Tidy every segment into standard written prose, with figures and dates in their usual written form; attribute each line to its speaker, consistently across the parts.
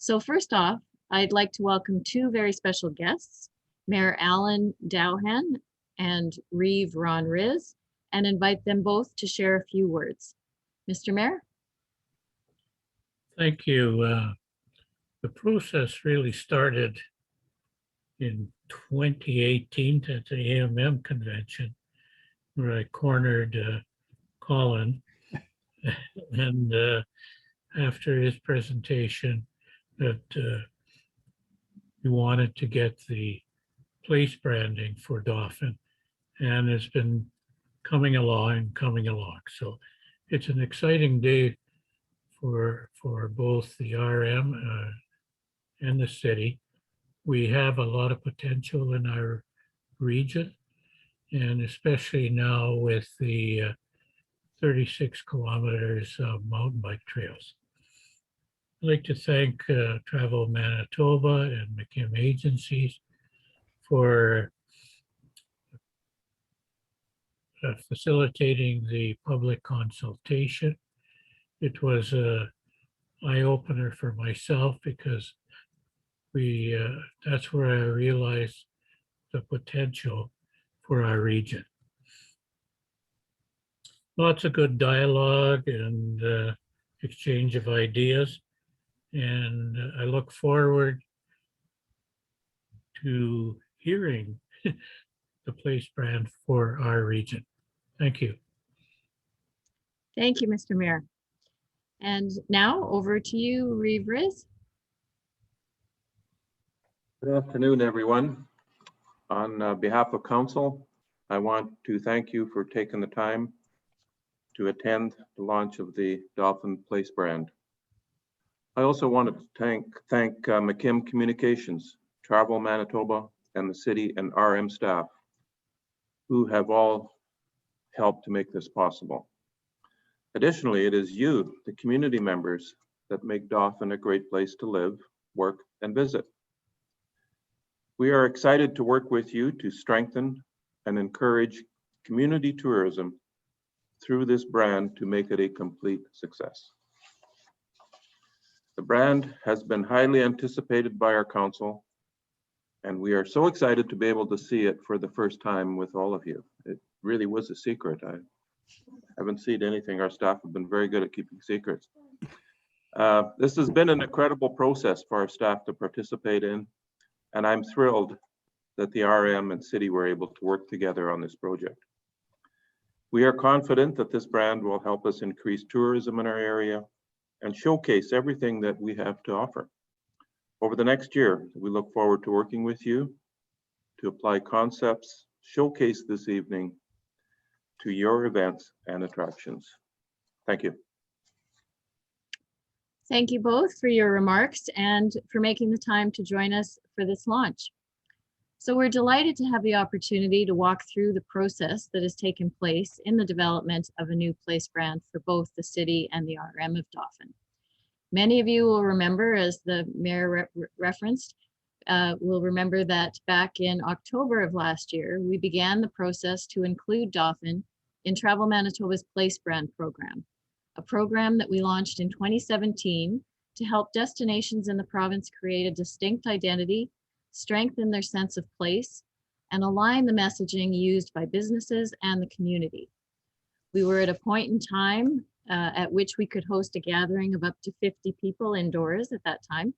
Speaker 1: So first off, I'd like to welcome two very special guests, Mayor Alan Dauphin and Reeve Ron Riz, and invite them both to share a few words. Mr. Mayor?
Speaker 2: Thank you. The process really started in 2018 at the AMM convention, where I cornered Colin. And after his presentation, that he wanted to get the place branding for Dauphin, and it's been coming along. So it's an exciting day for both the RM and the city. We have a lot of potential in our region, and especially now with the 36 kilometers of mountain bike trails. I'd like to thank Travel Manitoba and McKim agencies for facilitating the public consultation. It was an eye-opener for myself because that's where I realized the potential for our region. Lots of good dialogue and exchange of ideas, and I look forward to hearing the place brand for our region. Thank you.
Speaker 1: Thank you, Mr. Mayor. And now over to you, Reeve Riz.
Speaker 3: Good afternoon, everyone. On behalf of Council, I want to thank you for taking the time to attend the launch of the Dauphin Place brand. I also wanted to thank McKim Communications, Travel Manitoba, and the city and RM staff, who have all helped to make this possible. Additionally, it is you, the community members, that make Dauphin a great place to live, work, and visit. We are excited to work with you to strengthen and encourage community tourism through this brand to make it a complete success. The brand has been highly anticipated by our council, and we are so excited to be able to see it for the first time with all of you. It really was a secret. I haven't seen anything. Our staff have been very good at keeping secrets. This has been an incredible process for our staff to participate in, and I'm thrilled that the RM and city were able to work together on this project. We are confident that this brand will help us increase tourism in our area and showcase everything that we have to offer. Over the next year, we look forward to working with you to apply concepts showcased this evening to your events and attractions. Thank you.
Speaker 1: Thank you both for your remarks and for making the time to join us for this launch. So we're delighted to have the opportunity to walk through the process that has taken place in the development of a new place brand for both the city and the RM of Dauphin. Many of you will remember, as the mayor referenced, will remember that back in October of last year, we began the process to include Dauphin in Travel Manitoba's Place Brand program, a program that we launched in 2017 to help destinations in the province create a distinct identity, strengthen their sense of place, and align the messaging used by businesses and the community. We were at a point in time at which we could host a gathering of up to 50 people indoors at that time.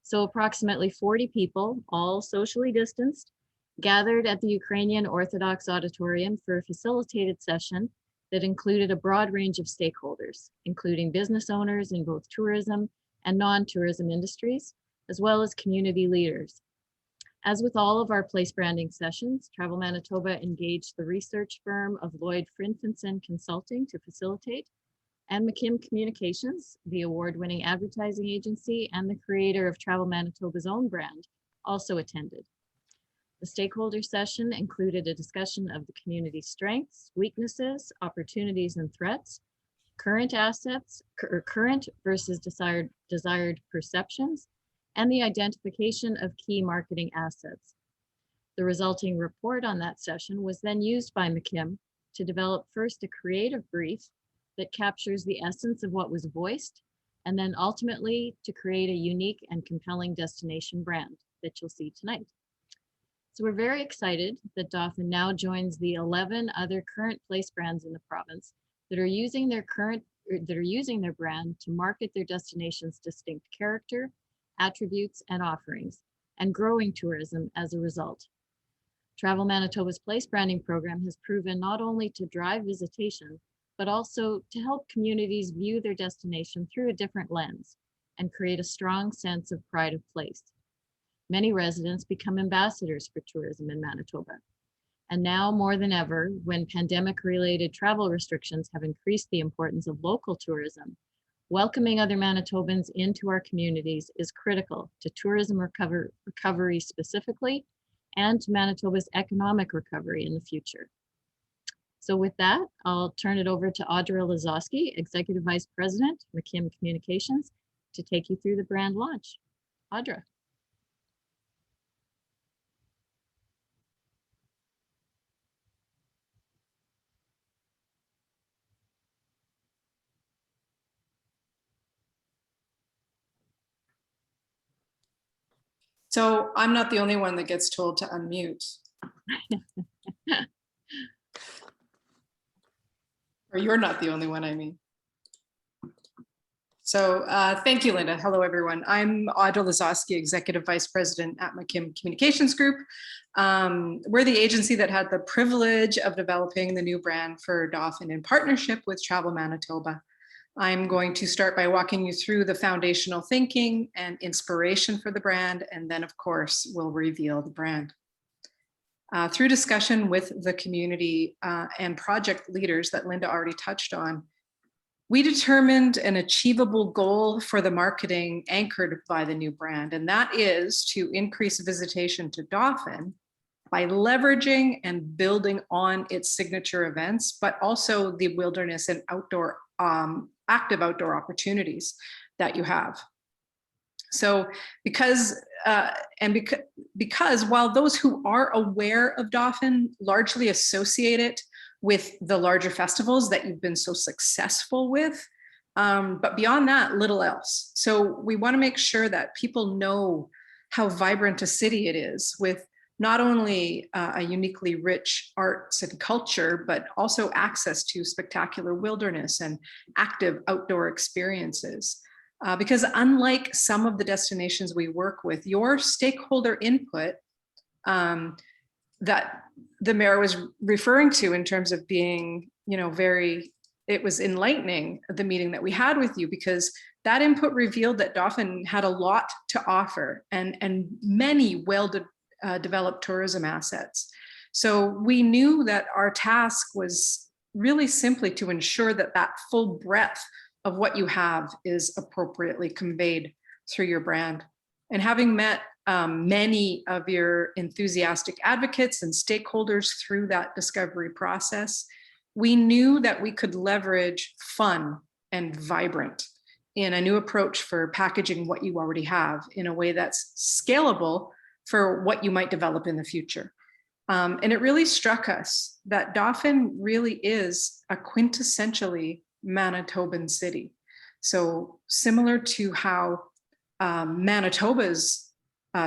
Speaker 1: So approximately 40 people, all socially distanced, gathered at the Ukrainian Orthodox Auditorium for a facilitated session that included a broad range of stakeholders, including business owners in both tourism and non-tourism industries, as well as community leaders. As with all of our place branding sessions, Travel Manitoba engaged the research firm of Lloyd Frinfinson Consulting to facilitate, and McKim Communications, the award-winning advertising agency and the creator of Travel Manitoba's own brand, also attended. The stakeholder session included a discussion of the community's strengths, weaknesses, opportunities, and threats, current assets, or current versus desired perceptions, and the identification of key marketing assets. The resulting report on that session was then used by McKim to develop first a creative brief that captures the essence of what was voiced and then ultimately to create a unique and compelling destination brand that you'll see tonight. So we're very excited that Dauphin now joins the 11 other current place brands in the province that are using their brand to market their destination's distinct character, attributes, and offerings, and growing tourism as a result. Travel Manitoba's place branding program has proven not only to drive visitation, but also to help communities view their destination through a different lens and create a strong sense of pride of place. Many residents become ambassadors for tourism in Manitoba. And now more than ever, when pandemic-related travel restrictions have increased the importance of local tourism, welcoming other Manitobans into our communities is critical to tourism recovery specifically, and to Manitoba's economic recovery in the future. So with that, I'll turn it over to Audra Lazowski, Executive Vice President, McKim Communications, to take you through the brand launch. Audra.
Speaker 4: So I'm not the only one that gets told to unmute. Or you're not the only one, I mean. So thank you, Linda. Hello, everyone. I'm Audra Lazowski, Executive Vice President at McKim Communications Group. We're the agency that had the privilege of developing the new brand for Dauphin in partnership with Travel Manitoba. I'm going to start by walking you through the foundational thinking and inspiration for the brand, and then of course, we'll reveal the brand. Through discussion with the community and project leaders that Linda already touched on, we determined an achievable goal for the marketing anchored by the new brand, and that is to increase visitation to Dauphin by leveraging and building on its signature events, but also the wilderness and outdoor active outdoor opportunities that you have. So because while those who are aware of Dauphin largely associate it with the larger festivals that you've been so successful with, but beyond that, little else. So we want to make sure that people know how vibrant a city it is, with not only a uniquely rich arts and culture, but also access to spectacular wilderness and active outdoor experiences. Because unlike some of the destinations we work with, your stakeholder input that the mayor was referring to in terms of being, it was enlightening, the meeting that we had with you, because that input revealed that Dauphin had a lot to offer and many well-developed tourism assets. So we knew that our task was really simply to ensure that that full breadth of what you have is appropriately conveyed through your brand. And having met many of your enthusiastic advocates and stakeholders through that discovery process, we knew that we could leverage fun and vibrant in a new approach for packaging what you already have in a way that's scalable for what you might develop in the future. And it really struck us that Dauphin really is a quintessentially Manitoban city. So similar to how Manitoba's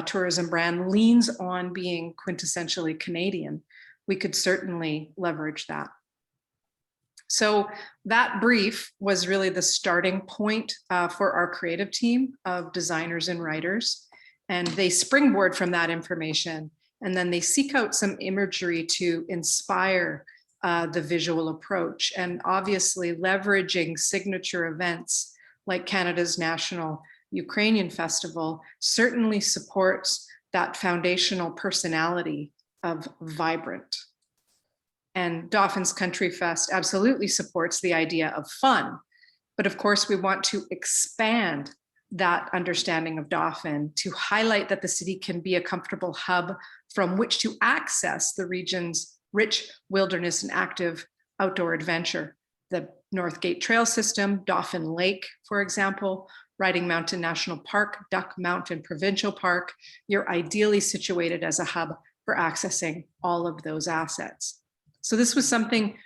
Speaker 4: tourism brand leans on being quintessentially Canadian, we could certainly leverage that. So that brief was really the starting point for our creative team of designers and writers. And they springboard from that information, and then they seek out some imagery to inspire the visual approach, and obviously leveraging signature events like Canada's National Ukrainian Festival certainly supports that foundational personality of vibrant. And Dauphin's Country Fest absolutely supports the idea of fun, but of course we want to expand that understanding of Dauphin to highlight that the city can be a comfortable hub from which to access the region's rich wilderness and active outdoor adventure. The North Gate Trail System, Dauphin Lake, for example, Riding Mountain National Park, Duck Mountain Provincial Park, you're ideally situated as a hub for accessing all of those assets. So this was something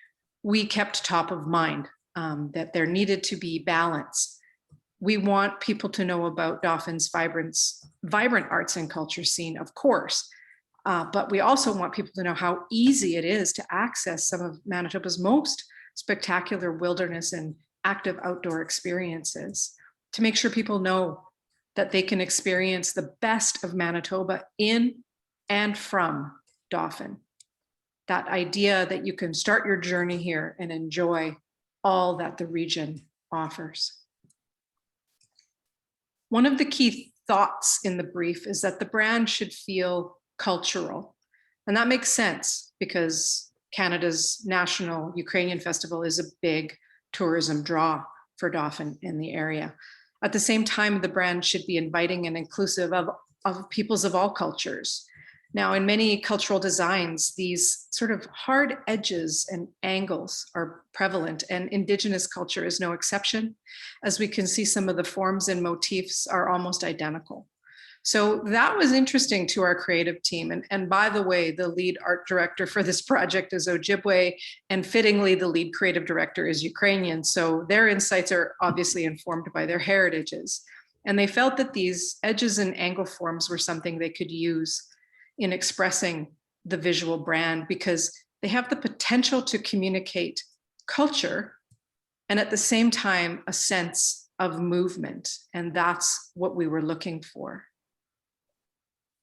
Speaker 4: we kept top of mind, that there needed to be balance We want people to know about Dauphin's vibrant arts and culture scene, of course, but we also want people to know how easy it is to access some of Manitoba's most spectacular wilderness and active outdoor experiences, to make sure people know that they can experience the best of Manitoba in and from Dauphin. That idea that you can start your journey here and enjoy all that the region offers. One of the key thoughts in the brief is that the brand should feel cultural. And that makes sense because Canada's national Ukrainian festival is a big tourism draw for Dauphin in the area. At the same time, the brand should be inviting and inclusive of peoples of all cultures. Now, in many cultural designs, these sort of hard edges and angles are prevalent, and Indigenous culture is no exception. As we can see, some of the forms and motifs are almost identical. So that was interesting to our creative team. And by the way, the lead art director for this project is Ojibwe, and fittingly, the lead creative director is Ukrainian. So their insights are obviously informed by their heritages. And they felt that these edges and angle forms were something they could use in expressing the visual brand, because they have the potential to communicate culture and at the same time a sense of movement. And that's what we were looking for.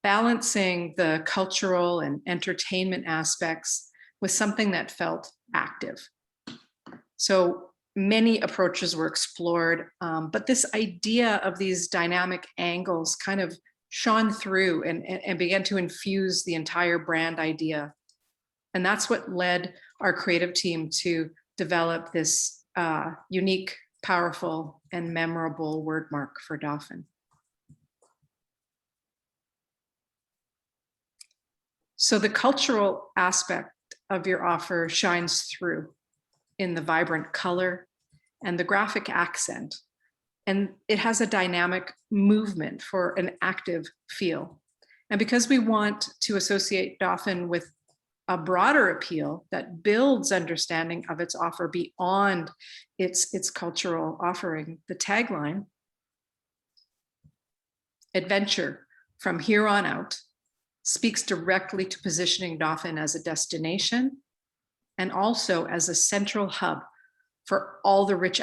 Speaker 4: Balancing the cultural and entertainment aspects with something that felt active. So many approaches were explored, but this idea of these dynamic angles kind of shone through and began to infuse the entire brand idea. And that's what led our creative team to develop this unique, powerful, and memorable word mark for Dauphin. So the cultural aspect of your offer shines through in the vibrant color and the graphic accent. And it has a dynamic movement for an active feel. And because we want to associate Dauphin with a broader appeal that builds understanding of its offer beyond its cultural offering, the tagline, "Adventure from here on out," speaks directly to positioning Dauphin as a destination and also as a central hub for all the rich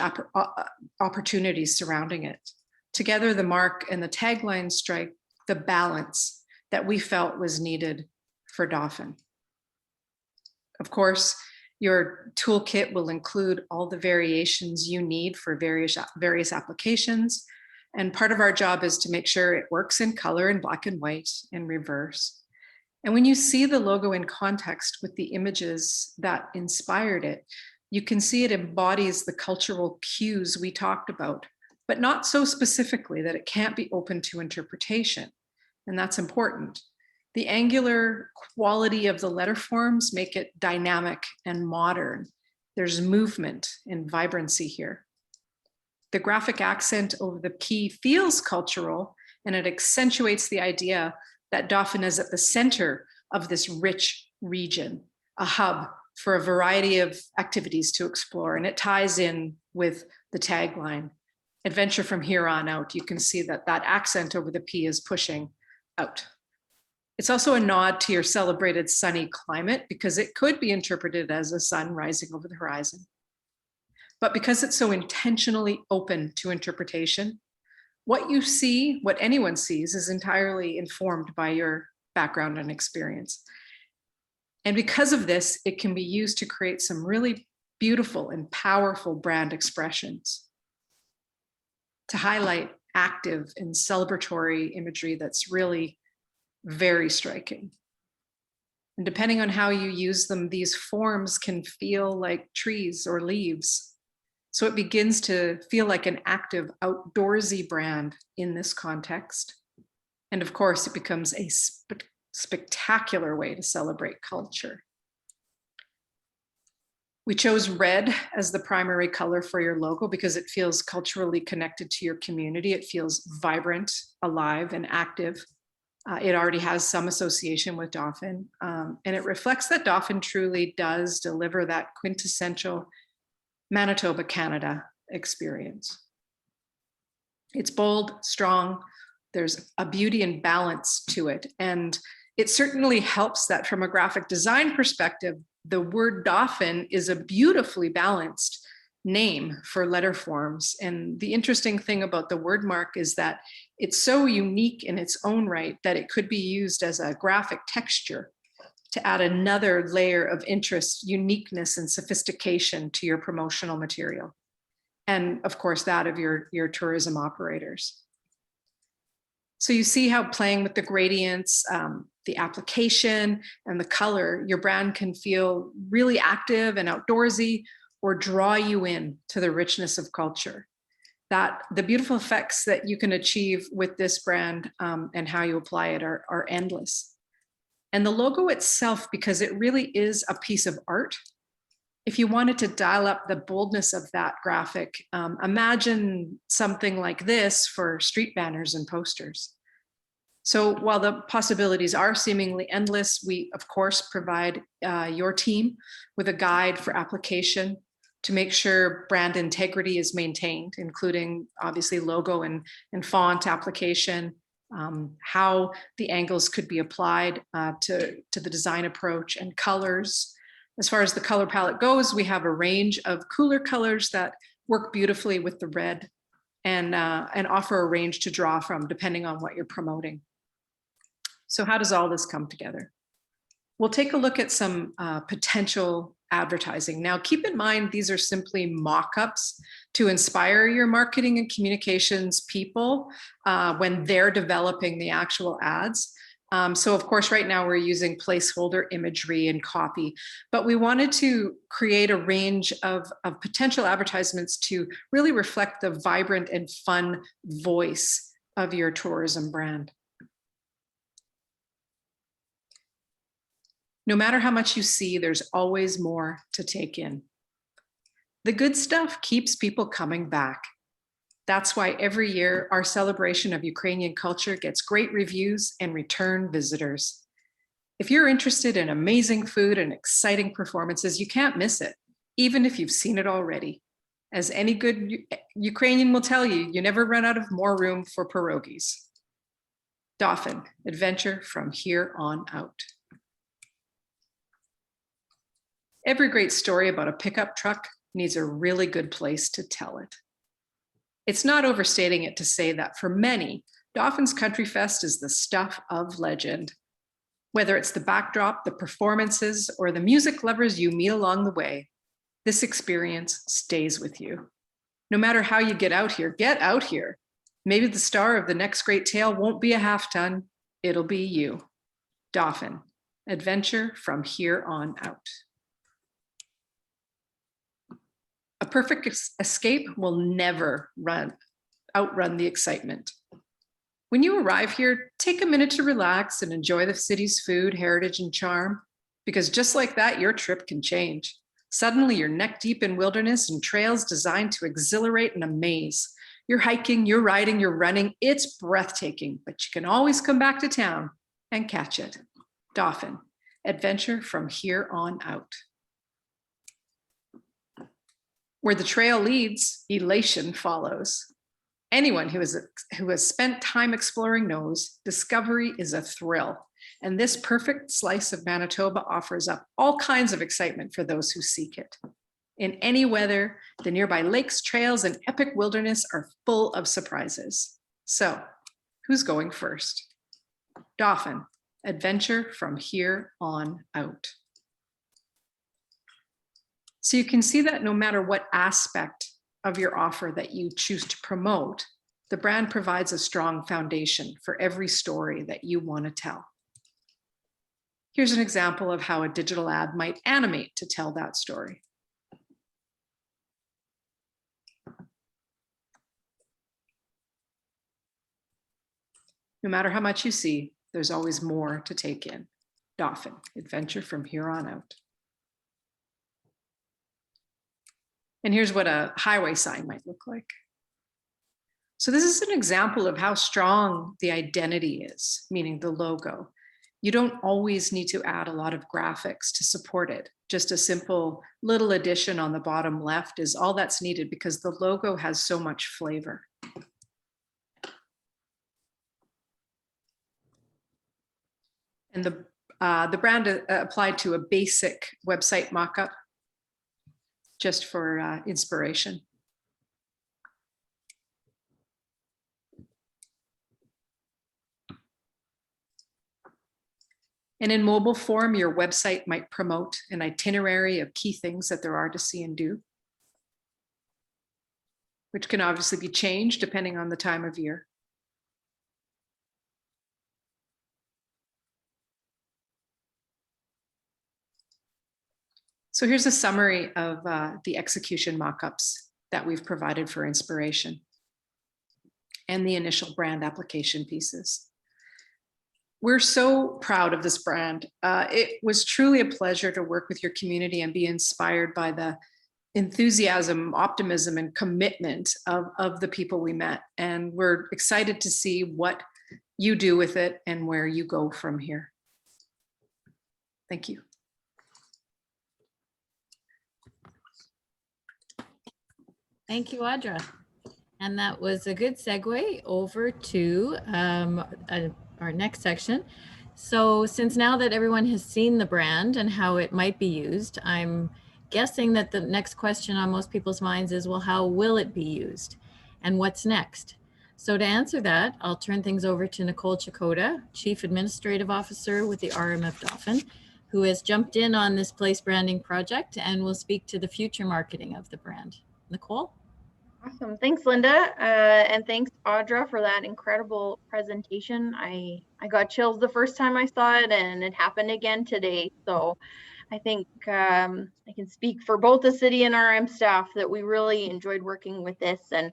Speaker 4: opportunities surrounding it. Together, the mark and the tagline strike the balance that we felt was needed for Dauphin. Of course, your toolkit will include all the variations you need for various applications. And part of our job is to make sure it works in color and black and white and reverse. And when you see the logo in context with the images that inspired it, you can see it embodies the cultural cues we talked about, but not so specifically that it can't be open to interpretation. And that's important. The angular quality of the letter forms make it dynamic and modern. There's movement and vibrancy here. The graphic accent over the P feels cultural, and it accentuates the idea that Dauphin is at the center of this rich region, a hub for a variety of activities to explore. And it ties in with the tagline, "Adventure from here on out." You can see that that accent over the P is pushing out. It's also a nod to your celebrated sunny climate, because it could be interpreted as a sun rising over the horizon. But because it's so intentionally open to interpretation, what you see, what anyone sees, is entirely informed by your background and experience. And because of this, it can be used to create some really beautiful and powerful brand expressions, to highlight active and celebratory imagery that's really very striking. And depending on how you use them, these forms can feel like trees or leaves. So it begins to feel like an active, outdoorsy brand in this context. And of course, it becomes a spectacular way to celebrate culture. We chose red as the primary color for your logo because it feels culturally connected to your community. It feels vibrant, alive, and active. It already has some association with Dauphin, and it reflects that Dauphin truly does deliver that quintessential Manitoba, Canada experience. It's bold, strong. There's a beauty and balance to it. And it certainly helps that from a graphic design perspective, the word Dauphin is a beautifully balanced name for letter forms. And the interesting thing about the word mark is that it's so unique in its own right that it could be used as a graphic texture to add another layer of interest, uniqueness, and sophistication to your promotional material. And of course, that of your tourism operators. So you see how playing with the gradients, the application, and the color, your brand can feel really active and outdoorsy, or draw you in to the richness of culture. That the beautiful effects that you can achieve with this brand and how you apply it are endless. And the logo itself, because it really is a piece of art, if you wanted to dial up the boldness of that graphic, imagine something like this for street banners and posters. So while the possibilities are seemingly endless, we of course provide your team with a guide for application to make sure brand integrity is maintained, including obviously logo and font application, how the angles could be applied to the design approach, and colors. As far as the color palette goes, we have a range of cooler colors that work beautifully with the red and offer a range to draw from depending on what you're promoting. So how does all this come together? We'll take a look at some potential advertising. Now, keep in mind, these are simply mock-ups to inspire your marketing and communications people when they're developing the actual ads. So of course, right now we're using placeholder imagery and copy, but we wanted to create a range of potential advertisements to really reflect the vibrant and fun voice of your tourism brand. No matter how much you see, there's always more to take in. The good stuff keeps people coming back. That's why every year our celebration of Ukrainian culture gets great reviews and return visitors. If you're interested in amazing food and exciting performances, you can't miss it, even if you've seen it already. As any good Ukrainian will tell you, you never run out of more room for pierogies. Dauphin, adventure from here on out. Every great story about a pickup truck needs a really good place to tell it. It's not overstating it to say that for many, Dauphin's Country Fest is the stuff of legend. Whether it's the backdrop, the performances, or the music lovers you meet along the way, this experience stays with you. No matter how you get out here, get out here. Maybe the star of the next great tale won't be a half-ton, it'll be you. Dauphin, adventure from here on out. A perfect escape will never outrun the excitement. When you arrive here, take a minute to relax and enjoy the city's food, heritage, and charm, because just like that, your trip can change. Suddenly, you're neck deep in wilderness and trails designed to exhilarate and amaze. You're hiking, you're riding, you're running. It's breathtaking, but you can always come back to town and catch it. Dauphin, adventure from here on out. Where the trail leads, elation follows. Anyone who has spent time exploring knows discovery is a thrill, and this perfect slice of Manitoba offers up all kinds of excitement for those who seek it. In any weather, the nearby lakes, trails, and epic wilderness are full of surprises. So, who's going first? Dauphin, adventure from here on out. So you can see that no matter what aspect of your offer that you choose to promote, the brand provides a strong foundation for every story that you want to tell. Here's an example of how a digital ad might animate to tell that story. No matter how much you see, there's always more to take in. Dauphin, adventure from here on out. And here's what a highway sign might look like. So this is an example of how strong the identity is, meaning the logo. You don't always need to add a lot of graphics to support it. Just a simple little addition on the bottom left is all that's needed because the logo has so much flavor. And the brand applied to a basic website mockup just for inspiration. And in mobile form, your website might promote an itinerary of key things that there are to see and do, which can obviously be changed depending on the time of year. So here's a summary of the execution mockups that we've provided for inspiration and the initial brand application pieces. We're so proud of this brand. It was truly a pleasure to work with your community and be inspired by the enthusiasm, optimism, and commitment of the people we met. And we're excited to see what you do with it and where you go from here. Thank you.
Speaker 1: Thank you, Audra. And that was a good segue over to our next section. So since now that everyone has seen the brand and how it might be used, I'm guessing that the next question on most people's minds is, well, how will it be used? And what's next? So to answer that, I'll turn things over to Nicole Chakota, Chief Administrative Officer with the RMF Dauphin, who has jumped in on this place branding project and will speak to the future marketing of the brand. Nicole?
Speaker 5: Awesome. Thanks, Linda. And thanks, Audra, for that incredible presentation. I got chills the first time I saw it, and it happened again today. So I think I can speak for both the city and RM staff that we really enjoyed working with this, and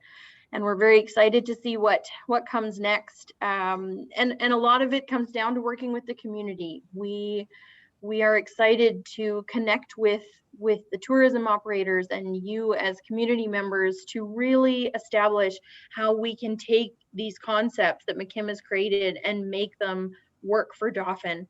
Speaker 5: we're very excited to see what comes next. And a lot of it comes down to working with the community. We are excited to connect with the tourism operators and you as community members to really establish how we can take these concepts that McKim has created and make them work for Dauphin.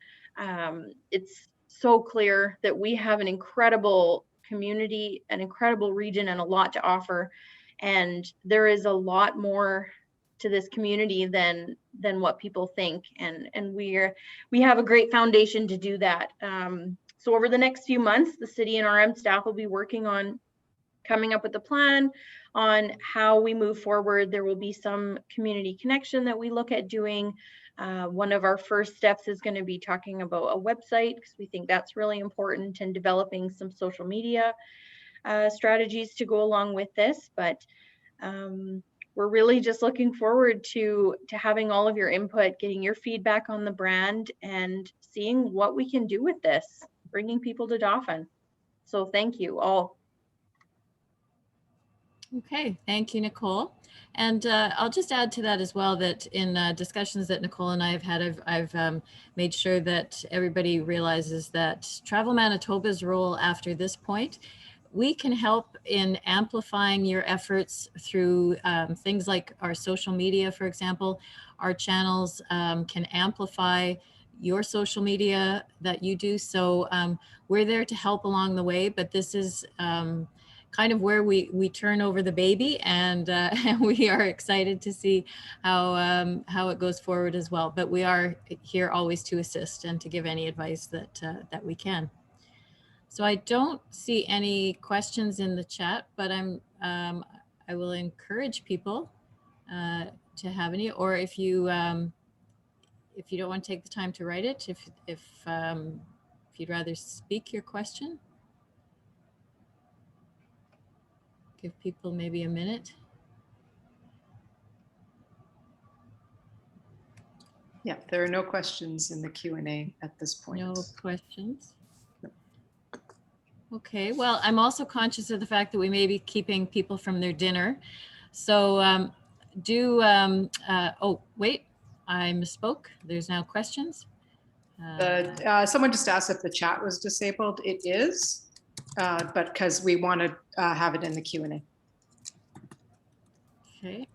Speaker 5: It's so clear that we have an incredible community, an incredible region, and a lot to offer. And there is a lot more to this community than what people think, and we have a great foundation to do that. So over the next few months, the city and RM staff will be working on coming up with a plan on how we move forward. There will be some community connection that we look at doing. One of our first steps is going to be talking about a website, because we think that's really important, and developing some social media strategies to go along with this. But we're really just looking forward to having all of your input, getting your feedback on the brand, and seeing what we can do with this, bringing people to Dauphin. So thank you all.
Speaker 1: Okay, thank you, Nicole. And I'll just add to that as well that in discussions that Nicole and I have had, I've made sure that everybody realizes that Travel Manitoba's role after this point, we can help in amplifying your efforts through things like our social media, for example. Our channels can amplify your social media that you do. So we're there to help along the way, but this is kind of where we turn over the baby, and we are excited to see how it goes forward as well. But we are here always to assist and to give any advice that we can. So I don't see any questions in the chat, but I will encourage people to have any, or if you don't want to take the time to write it, if you'd rather speak your question, give people maybe a minute.
Speaker 4: Yeah, there are no questions in the Q&A at this point.
Speaker 1: No questions. Okay, well, I'm also conscious of the fact that we may be keeping people from their dinner. So oh, wait, I misspoke. There's now questions.
Speaker 4: Someone just asked if the chat was disabled. It is, but because we want to have it in the Q&A.
Speaker 1: Okay.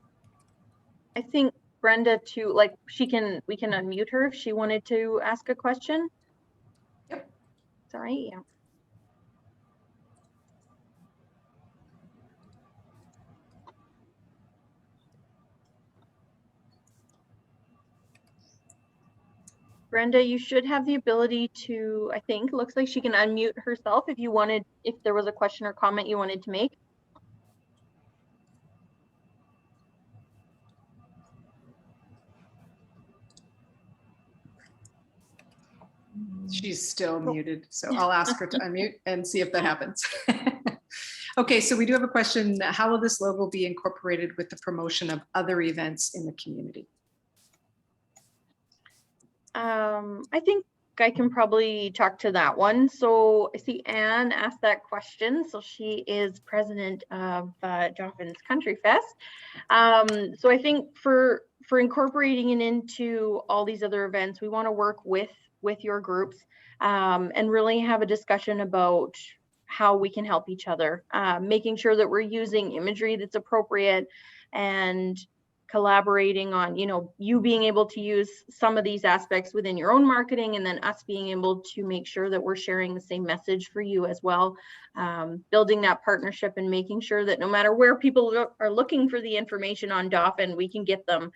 Speaker 5: I think Brenda too, like we can unmute her if she wanted to ask a question.
Speaker 4: Yep.
Speaker 5: Sorry, yeah. Brenda, you should have the ability to, I think, looks like she can unmute herself if you wanted, if there was a question or comment you wanted to make.
Speaker 4: She's still muted, so I'll ask her to unmute and see if that happens. Okay, so we do have a question. How will this logo be incorporated with the promotion of other events in the community?
Speaker 5: I think I can probably talk to that one. So I see Anne asked that question. So she is president of Dauphin's Country Fest. So I think for incorporating it into all these other events, we want to work with your groups and really have a discussion about how we can help each other, making sure that we're using imagery that's appropriate and collaborating on, you know, you being able to use some of these aspects within your own marketing, and then us being able to make sure that we're sharing the same message for you as well, building that partnership and making sure that no matter where people are looking for the information on Dauphin, we can get them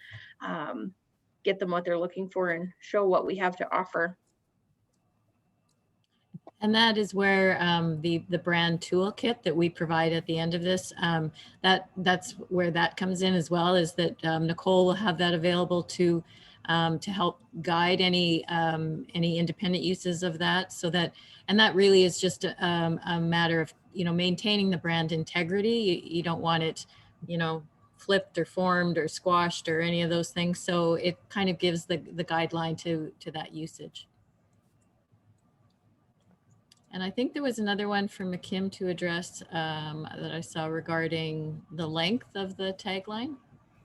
Speaker 5: what they're looking for and show what we have to offer.
Speaker 1: And that is where the brand toolkit that we provide at the end of this, that's where that comes in as well, is that Nicole will have that available to help guide any independent uses of that. So that, and that really is just a matter of, you know, maintaining the brand integrity. You don't want it, you know, flipped or formed or squashed or any of those things. So it kind of gives the guideline to that usage. And I think there was another one from McKim to address that I saw regarding the length of the tagline.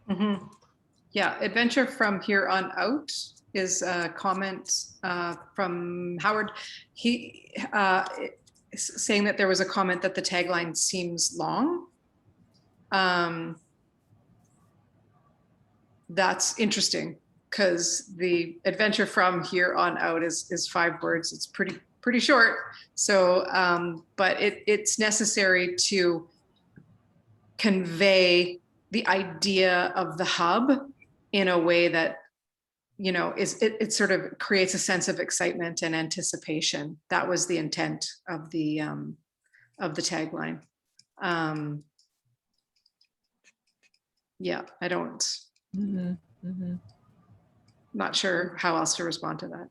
Speaker 4: Mm-hmm. Yeah, adventure from here on out is a comment from Howard. He is saying that there was a comment that the tagline seems long. That's interesting because the adventure from here on out is 5 words. It's pretty short. So, but it's necessary to convey the idea of the hub in a way that, you know, it sort of creates a sense of excitement and anticipation. That was the intent of the tagline. Yeah, I don't. Not sure how else to respond to that.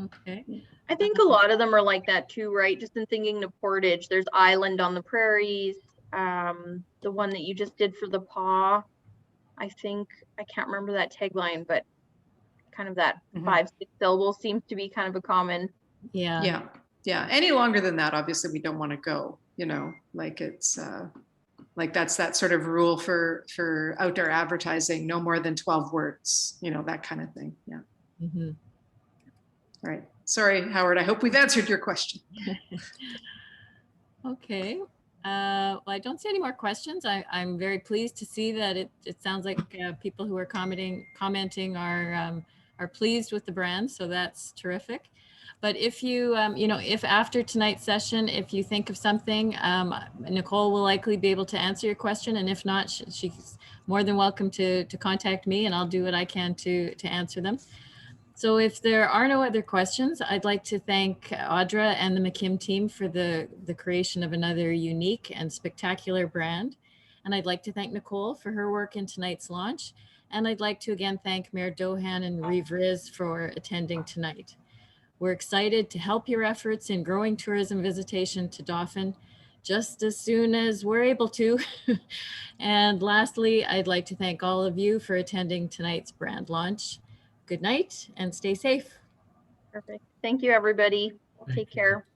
Speaker 1: Okay.
Speaker 5: I think a lot of them are like that too, right? Just in thinking of Portage, there's Island on the Prairies, the one that you just did for the paw. I think, I can't remember that tagline, but kind of that 5-6 syllables seems to be kind of a common.
Speaker 1: Yeah.
Speaker 4: Any longer than that, obviously we don't want to go, you know, like it's like that's that sort of rule for outdoor advertising, no more than 12 words, you know, that kind of thing. Yeah.
Speaker 1: Mm-hmm.
Speaker 4: All right. Sorry, Howard. I hope we've answered your question.
Speaker 1: Okay. Well, I don't see any more questions. I'm very pleased to see that it sounds like people who are commenting are pleased with the brand. So that's terrific. But if you, you know, if after tonight's session, if you think of something, Nicole will likely be able to answer your question. And if not, she's more than welcome to contact me, and I'll do what I can to answer them. So if there are no other questions, I'd like to thank Audra and the McKim team for the creation of another unique and spectacular brand. And I'd like to thank Nicole for her work in tonight's launch. And I'd like to again thank Mayor Dauphin and Reeve Riz for attending tonight. We're excited to help your efforts in growing tourism visitation to Dauphin just as soon as we're able to. And lastly, I'd like to thank all of you for attending tonight's brand launch. Good night and stay safe.
Speaker 5: Perfect. Thank you, everybody.
Speaker 2: Thank
Speaker 5: Take
Speaker 2: you.
Speaker 5: care.